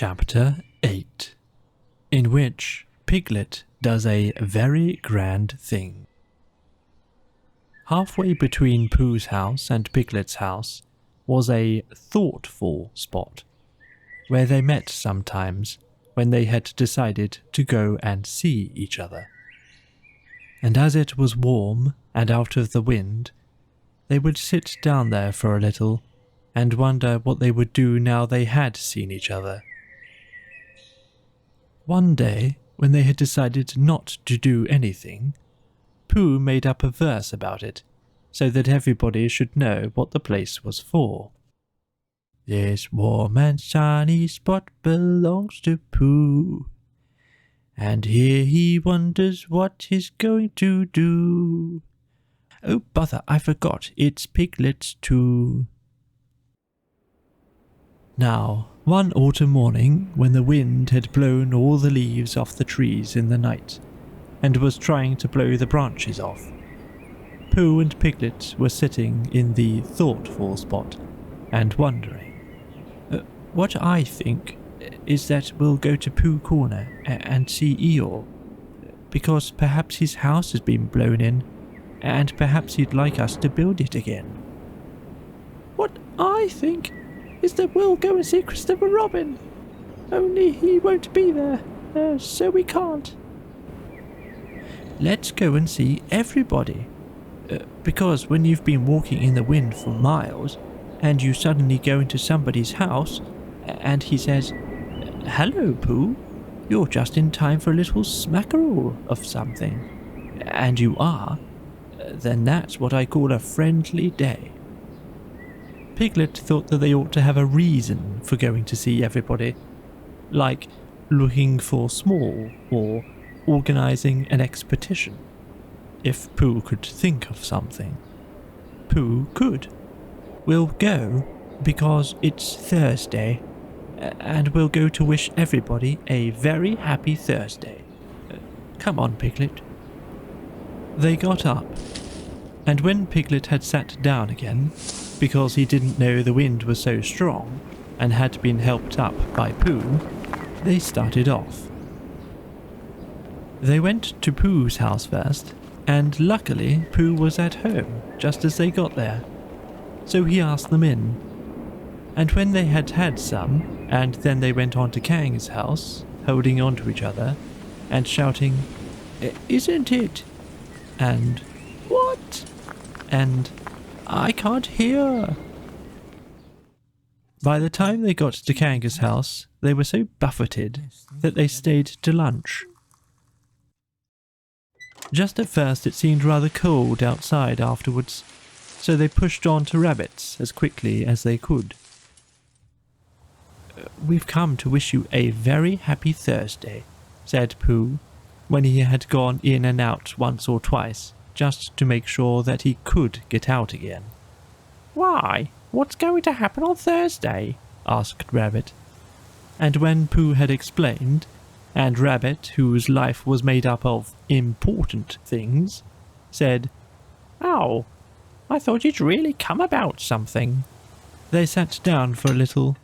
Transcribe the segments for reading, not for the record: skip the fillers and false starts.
Chapter 8, in which Piglet does a very grand thing. Halfway between Pooh's house and Piglet's house was a thoughtful spot, where they met sometimes when they had decided to go and see each other. And as it was warm and out of the wind, they would sit down there for a little and wonder what they would do now they had seen each other. One day, when they had decided not to do anything, Pooh made up a verse about it, so that everybody should know what the place was for. This warm and sunny spot belongs to Pooh, and here he wonders what he's going to do. Oh bother, I forgot, it's Piglet's too. Now, one autumn morning, when the wind had blown all the leaves off the trees in the night, and was trying to blow the branches off, Pooh and Piglet were sitting in the thoughtful spot, and wondering. What I think is that we'll go to Pooh Corner and see Eeyore, because perhaps his house has been blown in, and perhaps he'd like us to build it again. What I think is that we'll go and see Christopher Robin, only he won't be there, so we can't. Let's go and see everybody, because when you've been walking in the wind for miles, and you suddenly go into somebody's house, and he says, "Hello, Pooh, you're just in time for a little smackerel of something," and you are, then that's what I call a friendly day. Piglet thought that they ought to have a reason for going to see everybody, like looking for small or organising an expedition. If Pooh could think of something. Pooh could. We'll go because it's Thursday, and we'll go to wish everybody a very happy Thursday. Come on, Piglet. They got up, and when Piglet had sat down again, because he didn't know the wind was so strong, and had been helped up by Pooh, they started off. They went to Pooh's house first, and luckily Pooh was at home just as they got there, so he asked them in. And when they had had some, and then they went on to Kang's house, holding on to each other, and shouting, "Isn't it?" and "What?" and "I can't hear." By the time they got to Kanga's house, they were so buffeted that they stayed to lunch. Just at first it seemed rather cold outside afterwards, so they pushed on to Rabbit's as quickly as they could. "We've come to wish you a very happy Thursday," said Pooh, when he had gone in and out once or twice, just to make sure that he could get out again. "Why? What's going to happen on Thursday?" asked Rabbit. And when Pooh had explained, and Rabbit, whose life was made up of important things, said, "Oh, I thought you'd really come about something." They sat down for a little,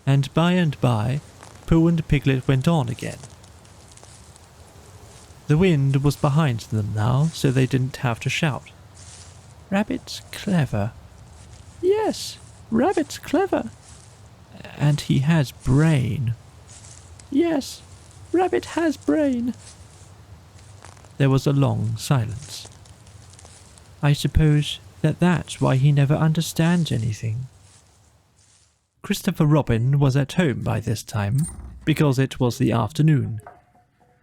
and by, Pooh and Piglet went on again. The wind was behind them now, so they didn't have to shout. "Rabbit's clever." "Yes, Rabbit's clever." "And he has brain." "Yes, Rabbit has brain." There was a long silence. "I suppose that's why he never understands anything." Christopher Robin was at home by this time, because it was the afternoon,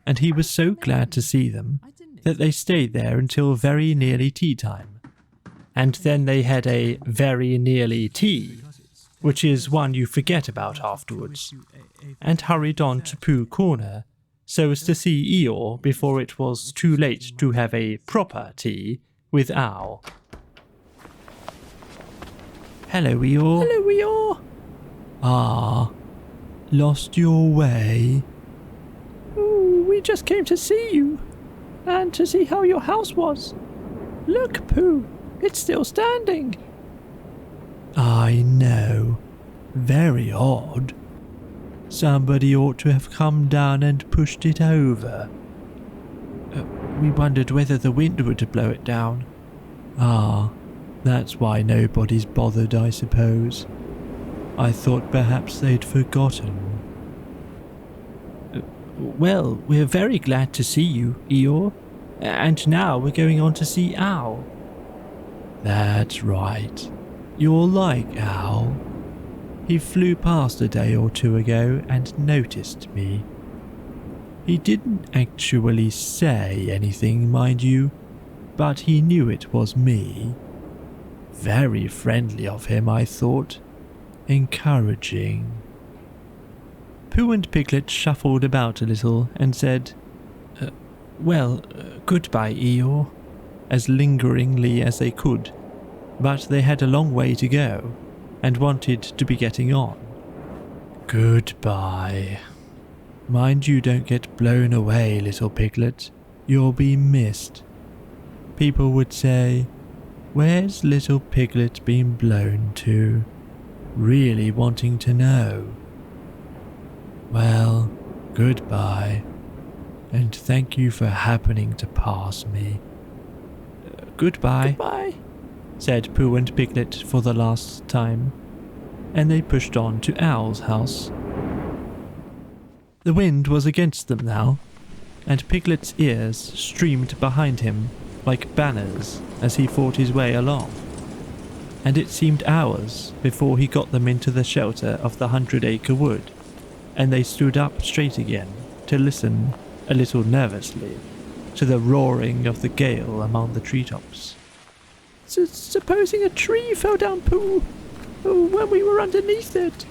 and he was so glad to see them that they stayed there until very nearly tea time. And then they had a very nearly tea, which is one you forget about afterwards, and hurried on to Pooh Corner, so as to see Eeyore before it was too late to have a proper tea with Owl. "Hello, Eeyore." "Hello, Eeyore." "Ah, lost your way?" "Oh, we just came to see you, and to see how your house was. Look, Pooh, it's still standing." "I know. Very odd. Somebody ought to have come down and pushed it over. We wondered whether the wind would blow it down. Ah, that's why nobody's bothered, I suppose. I thought perhaps they'd forgotten. Well, we're very glad to see you, Eeyore. And now we're going on to see Owl. That's right. You're like Owl. He flew past a day or two ago and noticed me. He didn't actually say anything, mind you, but he knew it was me. Very friendly of him, I thought. Encouraging. Pooh and Piglet shuffled about a little and said, goodbye, Eeyore, as lingeringly as they could, but they had a long way to go and wanted to be getting on. Goodbye. Mind you don't get blown away, little Piglet. You'll be missed. People would say, "Where's little Piglet been blown to?" Really wanting to know. Well, goodbye, and thank you for happening to pass me. Goodbye. Goodbye, said Pooh and Piglet for the last time, and they pushed on to Owl's house. The wind was against them now, and Piglet's ears streamed behind him like banners as he fought his way along, and it seemed hours before he got them into the shelter of the 100 Acre Wood, and they stood up straight again to listen, a little nervously, to the roaring of the gale among the treetops. Supposing a tree fell down, Pooh, when we were underneath it?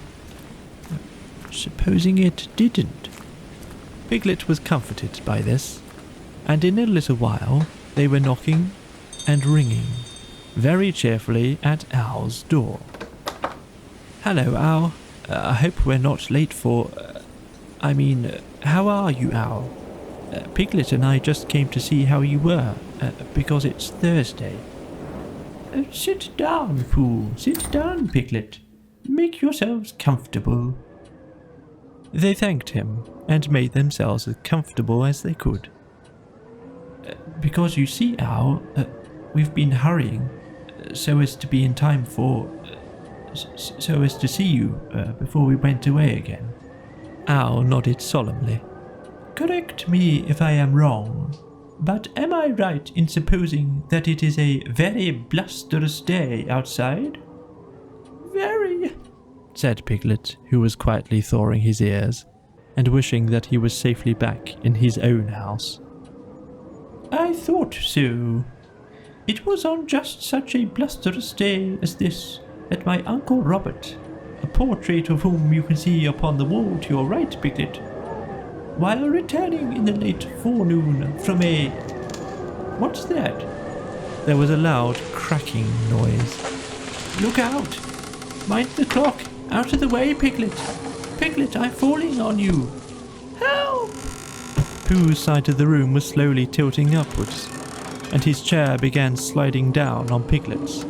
Supposing it didn't. Piglet was comforted by this, and in a little while they were knocking and ringing very cheerfully at Owl's door. Hello, Owl. I hope we're not late for... how are you, Owl? Piglet and I just came to see how you were, because it's Thursday. Sit down, Pooh. Sit down, Piglet. Make yourselves comfortable. They thanked him and made themselves as comfortable as they could. Because you see, Owl, we've been hurrying so as to be in time for... so as to see you before we went away again. Owl nodded solemnly. Correct me if I am wrong, but am I right in supposing that it is a very blusterous day outside? Very, said Piglet, who was quietly thawing his ears and wishing that he was safely back in his own house. I thought so. It was on just such a blusterous day as this that my Uncle Robert, a portrait of whom you can see upon the wall to your right, Piglet, while returning in the late forenoon from a... What's that? There was a loud cracking noise. Look out! Mind the clock! Out of the way, Piglet! Piglet, I'm falling on you! Help! Pooh's side of the room was slowly tilting upwards, and his chair began sliding down on Piglet's.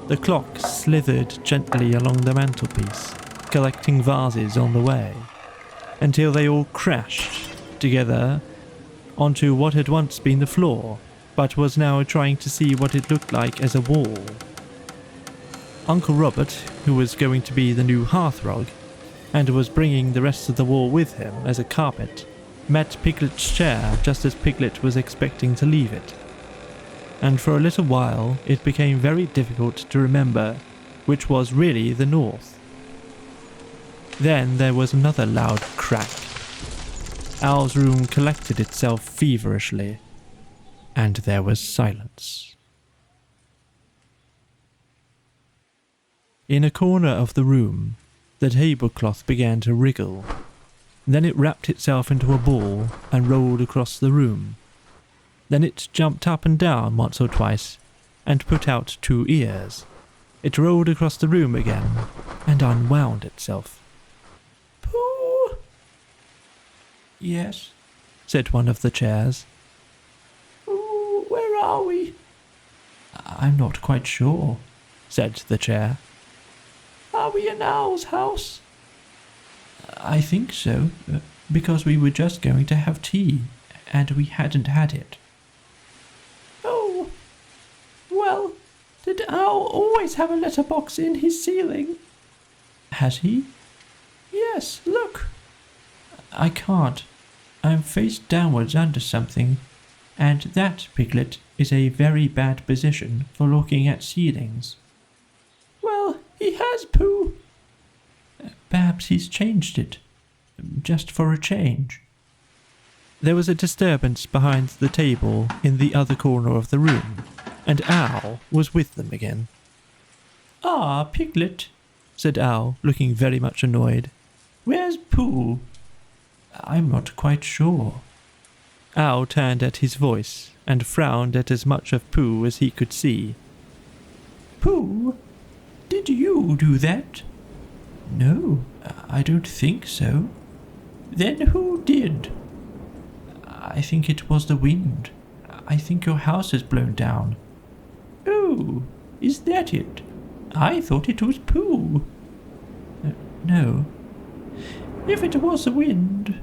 The clock slithered gently along the mantelpiece, collecting vases on the way, until they all crashed together onto what had once been the floor, but was now trying to see what it looked like as a wall. Uncle Robert, who was going to be the new hearthrug, and was bringing the rest of the wall with him as a carpet, met Piglet's chair just as Piglet was expecting to leave it. And for a little while it became very difficult to remember which was really the north. Then there was another loud crack. Owl's room collected itself feverishly, and there was silence. In a corner of the room, the tablecloth began to wriggle. Then it wrapped itself into a ball and rolled across the room. Then it jumped up and down once or twice and put out 2 ears. It rolled across the room again and unwound itself. Pooh! Yes, said one of the chairs. Ooh, where are we? I'm not quite sure, said the chair. Are we in Owl's house? I think so, because we were just going to have tea, and we hadn't had it. Oh, well, did Owl always have a letterbox in his ceiling? Has he? Yes, look. I can't. I'm face downwards under something, and that, Piglet, is a very bad position for looking at ceilings. Well, he has, Pooh. Perhaps he's changed it, just for a change. There was a disturbance behind the table in the other corner of the room, and Owl was with them again. Ah, Piglet, said Owl, looking very much annoyed. Where's Pooh? I'm not quite sure. Owl turned at his voice and frowned at as much of Pooh as he could see. Pooh, did you do that? No, I don't think so. Then who did? I think it was the wind. I think your house has blown down. Oh, is that it? I thought it was Pooh. No. If it was the wind,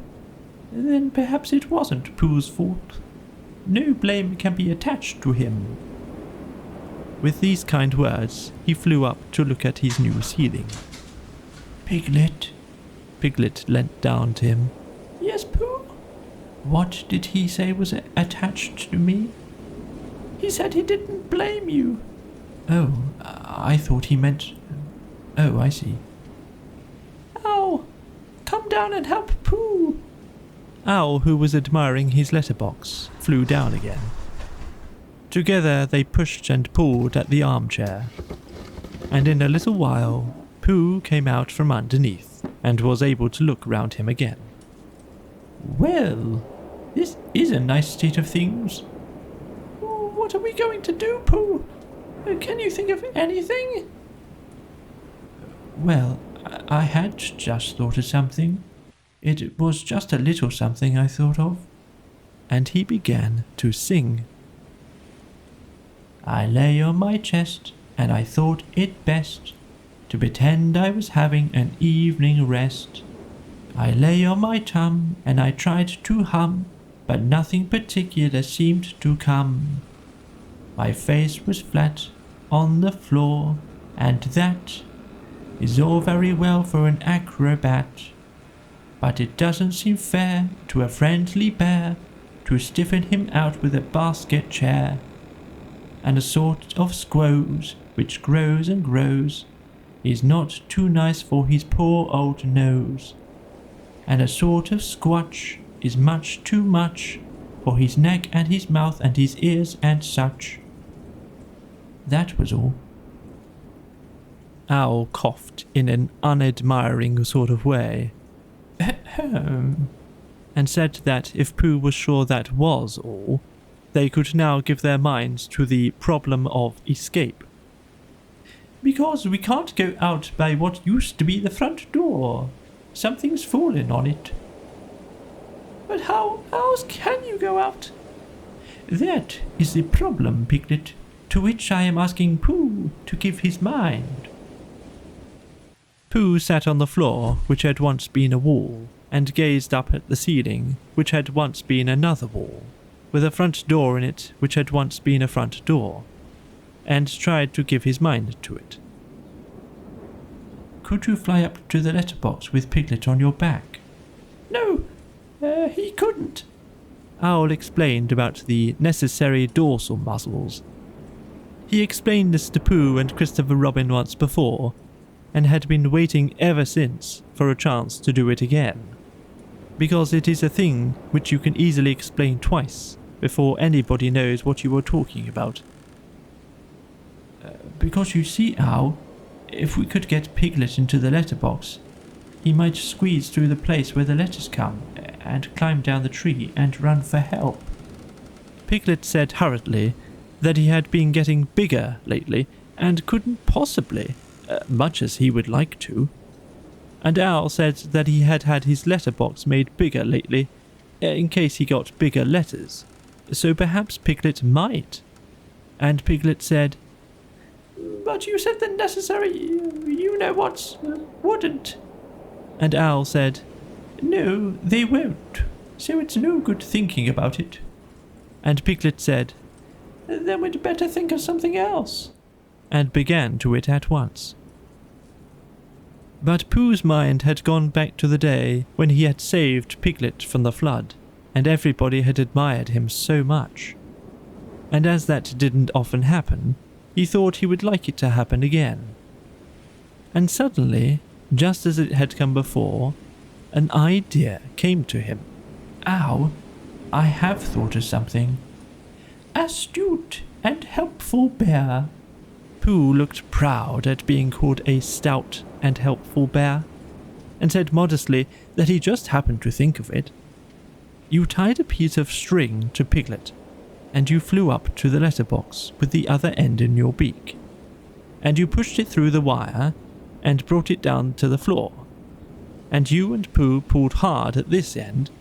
then perhaps it wasn't Pooh's fault. No blame can be attached to him. With these kind words, he flew up to look at his new ceiling. Piglet. Piglet leant down to him. Yes, Pooh? What did he say was attached to me? He said he didn't blame you. Oh, I thought he meant... Oh, I see. Ow! Come down and help Pooh! Owl, who was admiring his letterbox, flew down again. Together they pushed and pulled at the armchair, and in a little while Pooh came out from underneath and was able to look round him again. Well, this is a nice state of things. What are we going to do, Pooh? Can you think of anything? Well, I had just thought of something. It was just a little something I thought of. And he began to sing. I lay on my chest, and I thought it best to pretend I was having an evening rest. I lay on my tum, and I tried to hum, but nothing particular seemed to come. My face was flat on the floor, and that is all very well for an acrobat, but it doesn't seem fair to a friendly bear to stiffen him out with a basket chair, and a sort of squoze which grows and grows is not too nice for his poor old nose, and a sort of squatch is much too much for his neck and his mouth and his ears and such. That was all. Owl coughed in an unadmiring sort of way, and said that if Pooh was sure that was all, they could now give their minds to the problem of escape. Because we can't go out by what used to be the front door. Something's fallen on it. But how else can you go out? That is the problem, Piglet, to which I am asking Pooh to give his mind. Pooh sat on the floor, which had once been a wall, and gazed up at the ceiling, which had once been another wall, with a front door in it which had once been a front door, and tried to give his mind to it. Could you fly up to the letterbox with Piglet on your back? No, he couldn't. Owl explained about the necessary dorsal muscles. He explained this to Pooh and Christopher Robin once before, and had been waiting ever since for a chance to do it again, because it is a thing which you can easily explain twice before anybody knows what you are talking about. Because you see, Owl, if we could get Piglet into the letterbox, he might squeeze through the place where the letters come, and climb down the tree and run for help. Piglet said hurriedly that he had been getting bigger lately, and couldn't possibly, much as he would like to. And Owl said that he had had his letterbox made bigger lately, in case he got bigger letters, so perhaps Piglet might. And Piglet said, But you said the necessary, you-know-whats, wouldn't. And Owl said, "No, they won't, so it's no good thinking about it." And Piglet said, "Then we'd better think of something else," and began to it at once. But Pooh's mind had gone back to the day when he had saved Piglet from the flood, and everybody had admired him so much. And as that didn't often happen, he thought he would like it to happen again. And suddenly, just as it had come before, an idea came to him. "Ow, I have thought of something. Astute and helpful bear." Pooh looked proud at being called a stout and helpful bear, and said modestly that he just happened to think of it. "You tied a piece of string to Piglet, and you flew up to the letterbox with the other end in your beak, and you pushed it through the wire and brought it down to the floor, and you and Pooh pulled hard at this end,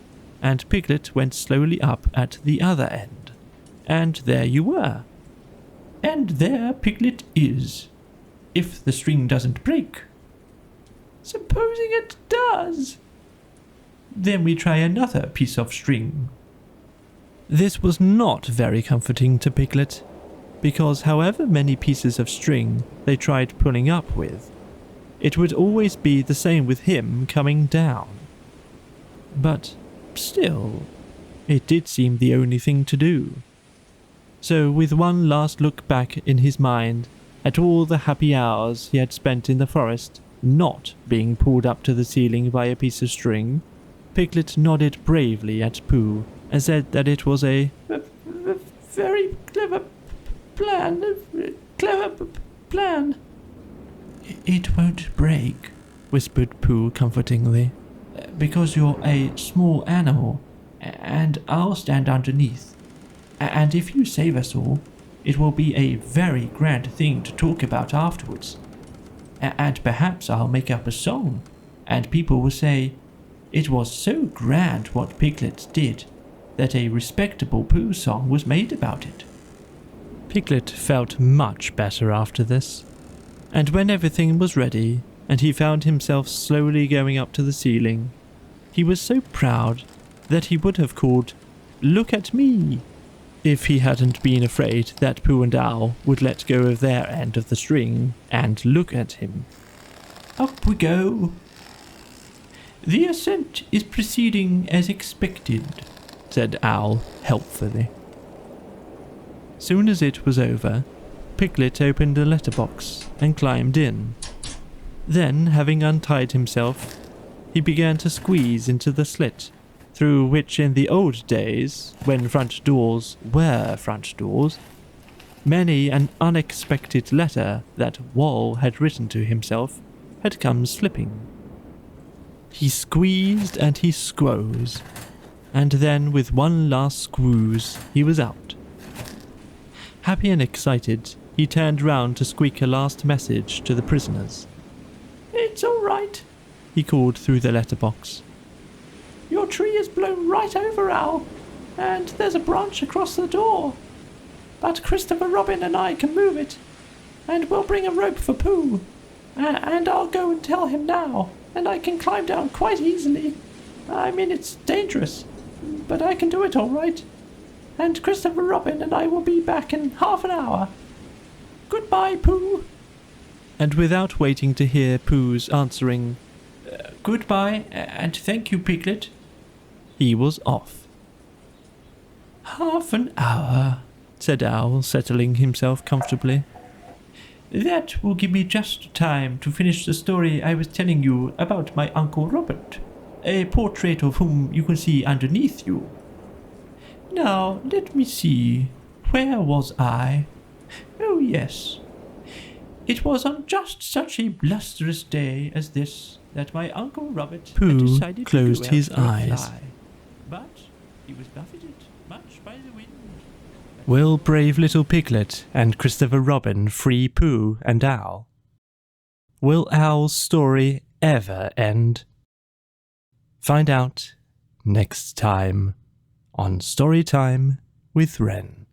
and Piglet went slowly up at the other end, and there you were. And there Piglet is, if the string doesn't break." "Supposing it does?" "Then we try another piece of string." This was not very comforting to Piglet, because however many pieces of string they tried pulling up with, it would always be the same with him coming down. But still, it did seem the only thing to do. So with one last look back in his mind at all the happy hours he had spent in the forest, not being pulled up to the ceiling by a piece of string, Piglet nodded bravely at Pooh and said that it was a very clever plan. "It won't break," whispered Pooh comfortingly, "because you're a small animal, and I'll stand underneath. And if you save us all, it will be a very grand thing to talk about afterwards. And perhaps I'll make up a song, and people will say, 'It was so grand what Piglet did, that a respectable Pooh song was made about it.'" Piglet felt much better after this, and when everything was ready, and he found himself slowly going up to the ceiling, he was so proud that he would have called, "Look at me," if he hadn't been afraid that Pooh and Owl would let go of their end of the string and look at him. "Up we go." "The ascent is proceeding as expected," said Owl helpfully. Soon as it was over, Piglet opened a letterbox and climbed in. Then, having untied himself, he began to squeeze into the slit, through which in the old days, when front doors were front doors, many an unexpected letter that Wall had written to himself had come slipping. He squeezed and he squoze, and then with one last squooze he was out. Happy and excited, he turned round to squeak a last message to the prisoners. "It's all right," he called through the letterbox. "Your tree is blown right over, Owl, and there's a branch across the door. But Christopher Robin and I can move it, and we'll bring a rope for Pooh, and I'll go and tell him now, and I can climb down quite easily. I mean, it's dangerous, but I can do it all right. And Christopher Robin and I will be back in half an hour. Goodbye, Pooh." And without waiting to hear Pooh's answering, "Goodbye, and thank you, Piglet," he was off. "Half an hour," said Owl, settling himself comfortably. "That will give me just time to finish the story I was telling you about my Uncle Robert, a portrait of whom you can see underneath you. Now, let me see, where was I? Oh, yes. It was on just such a blusterous day as this that my Uncle Robert had decided closed to go his out for a eyes. fly. But he was buffeted much by the wind. Will brave little Piglet and Christopher Robin free Pooh and Owl? Will Owl's story ever end? Find out next time on Storytime with Wren.